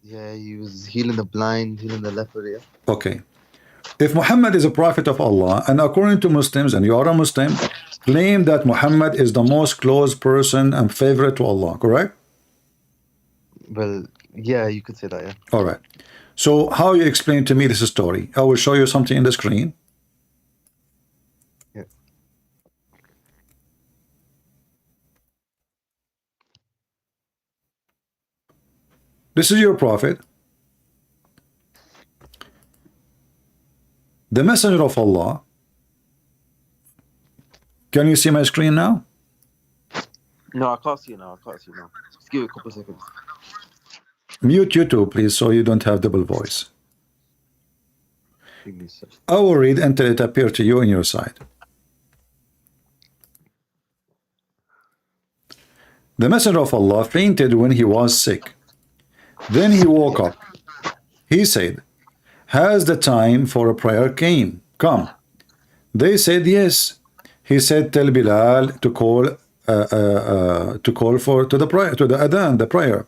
Yeah, he was healing the blind, healing the leper. Yeah. Okay. If Muhammad is a prophet of Allah, and according to Muslims, and you are a Muslim, claim that Muhammad is the most close person and favorite to Allah, correct? Well, yeah, you could say that. Yeah. All right. So how you explain to me this story? I will show you something in the screen. Yeah. This is your prophet, the messenger of Allah. Can you see my screen now? No, I can't see you now. I can't see you now. Just give it a couple of seconds. Mute YouTube, please, so you don't have double voice. Give me a sec. I will read until it appears to you on your side. The messenger of Allah fainted when he was sick. Then he woke up. He said, "Has the time for a prayer come?" They said, "Yes." He said, "Tell Bilal to call to the prayer, to the adhan, the prayer,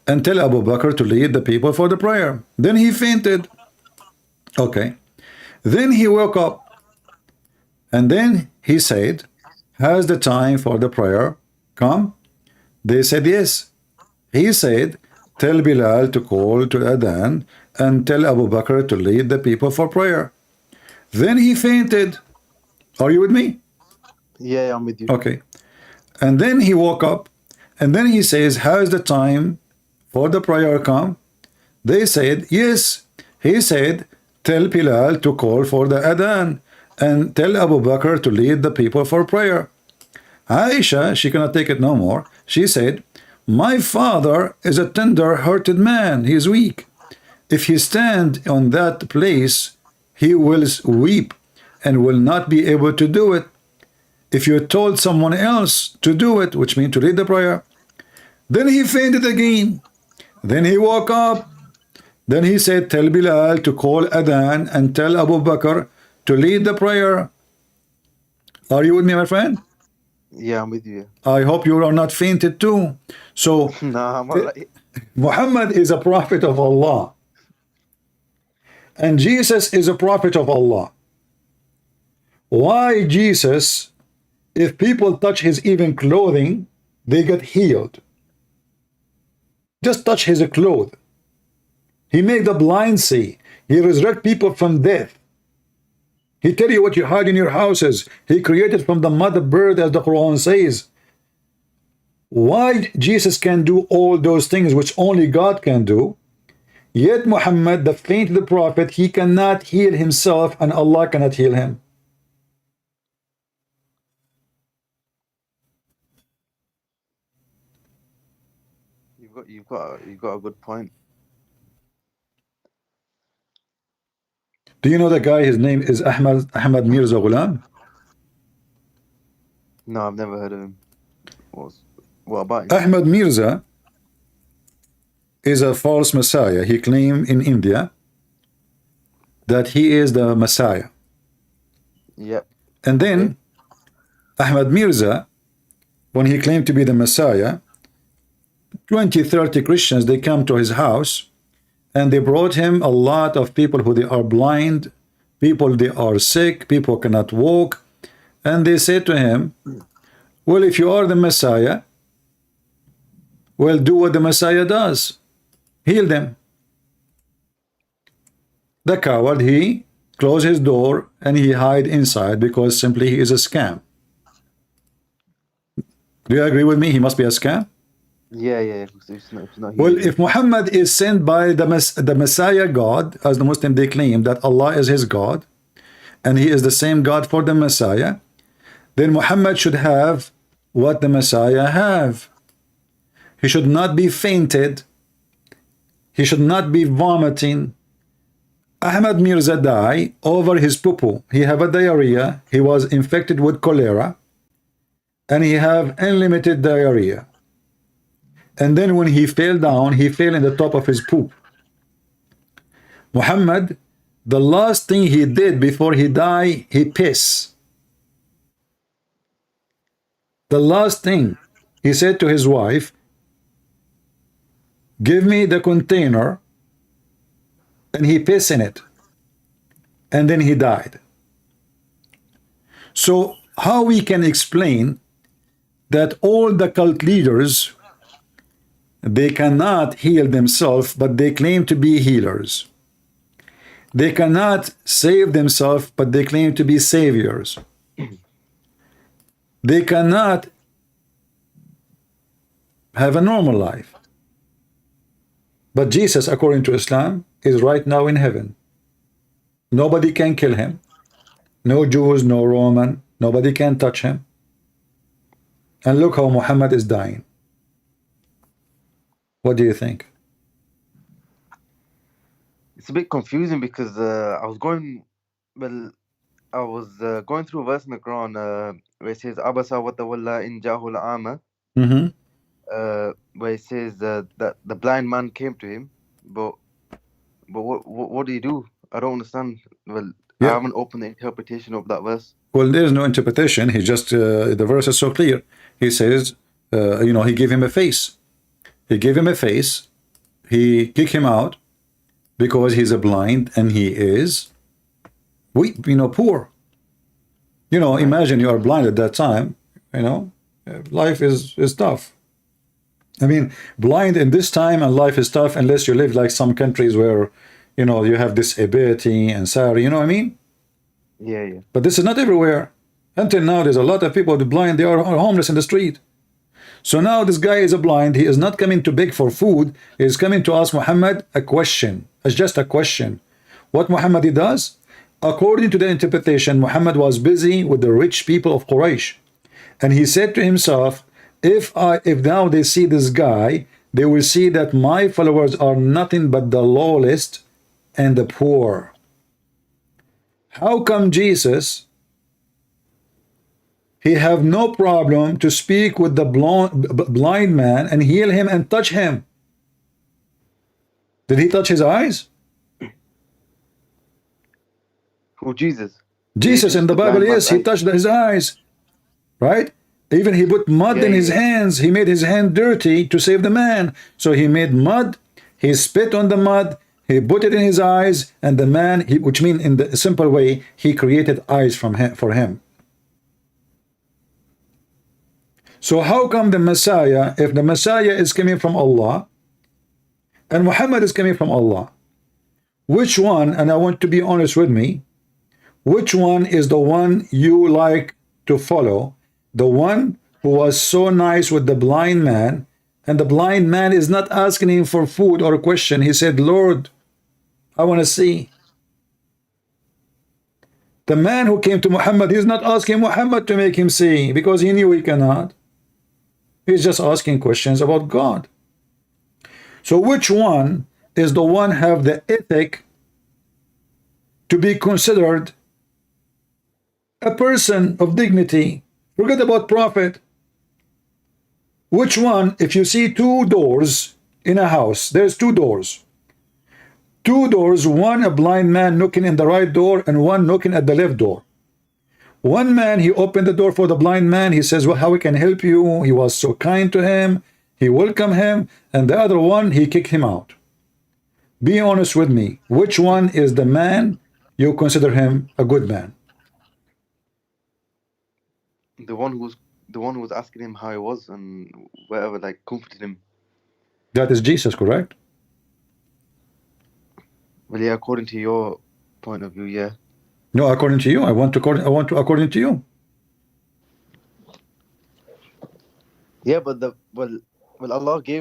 and tell Abu Bakr to lead the people for the prayer." Then he fainted. Okay. Then he woke up, and then he said, "Has the time for the prayer come?" They said, "Yes." He said, "Tell Bilal to call to adhan and tell Abu Bakr to lead the people for prayer." Then he fainted. Are you with me? Yeah, I'm with you. Okay. And then he woke up, and then he says, "Has the time for the prayer come?" They said, "Yes." He said, "Tell Bilal to call for the adhan and tell Abu Bakr to lead the people for prayer." Aisha, she cannot take it no more. She said, "My father is a tender-hearted man. He is weak. If he stand on that place, he will weep and will not be able to do it. If you told someone else to do it," which means to read the prayer, "then he fainted again. Then he woke up. Then he said, 'Tell Bilal to call adhan and tell Abu Bakr to lead the prayer.'" Are you with me, my friend? Yeah, I'm with you. I hope you are not fainted too. So Nah, I'm alright. Muhammad is a prophet of Allah, and Jesus is a prophet of Allah. Why Jesus, if people touch his even clothing, they get healed? Just touch his clothes. He make the blind see. He resurrect people from death. He tell you what you hide in your houses. He created from the mother bird, as the Quran says. Why Jesus can do all those things which only God can do, yet Muhammad, the fainted prophet, he cannot heal himself and Allah cannot heal him? You've got a good point. Do you know the guy, his name is Ahmad Mirza Ghulam? No, I've never heard of him. What about him? Ahmad Mirza is a false messiah. He claimed in India that he is the Messiah. Yep. And then Ahmad Mirza, when he claimed to be the Messiah, 20, 30 Christians, they come to his house and they brought him a lot of people who they are blind, people they are sick, people cannot walk. And they said to him, "Well, if you are the Messiah, well, do what the Messiah does. Heal them." The coward, he closed his door and he hide inside because simply he is a scam. Do you agree with me? He must be a scam? Yeah. It's not Well, healing. if Muhammad is sent by the Messiah God, as the Muslim they claim that Allah is his God, and he is the same God for the Messiah, then Muhammad should have what the Messiah have. He should not be fainted. He should not be vomiting. Ahmad Mirza died over his poo-poo. He have a diarrhea. He was infected with cholera, and he have unlimited diarrhea. And then when he fell down, he fell in the top of his poop. Muhammad, the last thing he did before he died, he pissed. The last thing he said to his wife, give me the container, and he pissed in it, and then he died. So how we can explain that all the cult leaders, they cannot heal themselves, but they claim to be healers? They cannot save themselves, but they claim to be saviors. They cannot have a normal life. But Jesus, according to Islam, is right now in heaven. Nobody can kill him. No Jews, no Roman. Nobody can touch him. And look how Muhammad is dying. What do you think? It's a bit confusing because I was going through a verse in the Quran where it says Abasa wa tawalla in jahul ama, where it says that the blind man came to him, but what do you do? I don't understand. Well, I haven't opened the interpretation of that verse. Well, there's no interpretation. He just the verse is so clear. He says, he gave him a face. He gave him a face. He kicked him out because he's a blind and he is weak, poor. Imagine you are blind at that time. Life is tough. I mean, blind in this time and life is tough unless you live like some countries where, you have disability and salary, you know what I mean? Yeah. But this is not everywhere. Until now, there's a lot of people who are blind. They are homeless in the street. So now this guy is a blind. He is not coming to beg for food. He is coming to ask Muhammad a question. It's just a question. What Muhammad does? According to the interpretation, Muhammad was busy with the rich people of Quraysh. And he said to himself, if now they see this guy, they will see that my followers are nothing but the lawless and the poor. How come Jesus, he have no problem to speak with the blind man and heal him and touch him? Did he touch his eyes? Who, Jesus? Jesus in the Bible, yes, he touched his eyes, right? Even he put mud in his hands. He made his hand dirty to save the man. So he made mud, he spit on the mud, he put it in his eyes, and the man, which means in the simple way, he created eyes for him. So how come the Messiah, if the Messiah is coming from Allah, and Muhammad is coming from Allah, which one, and I want to be honest with me, which one is the one you like to follow? The one who was so nice with the blind man, and the blind man is not asking him for food or a question. He said, Lord, I want to see. The man who came to Muhammad, he's not asking Muhammad to make him see because he knew he cannot. He's just asking questions about God. So which one is the one have the ethic to be considered a person of dignity? Forget about prophet. Which one, if you see two doors in a house, there's two doors. Two doors, one a blind man knocking in the right door and one knocking at the left door. One man, he opened the door for the blind man. He says, well, how we can help you? He was so kind to him. He welcomed him. And the other one, he kicked him out. Be honest with me. Which one is the man you consider him a good man? The one who was asking him how he was and whatever, like comforted him. That is Jesus, correct? Well, yeah, according to your point of view, yeah. No, according to you. I want to according to you. Yeah, but Allah gave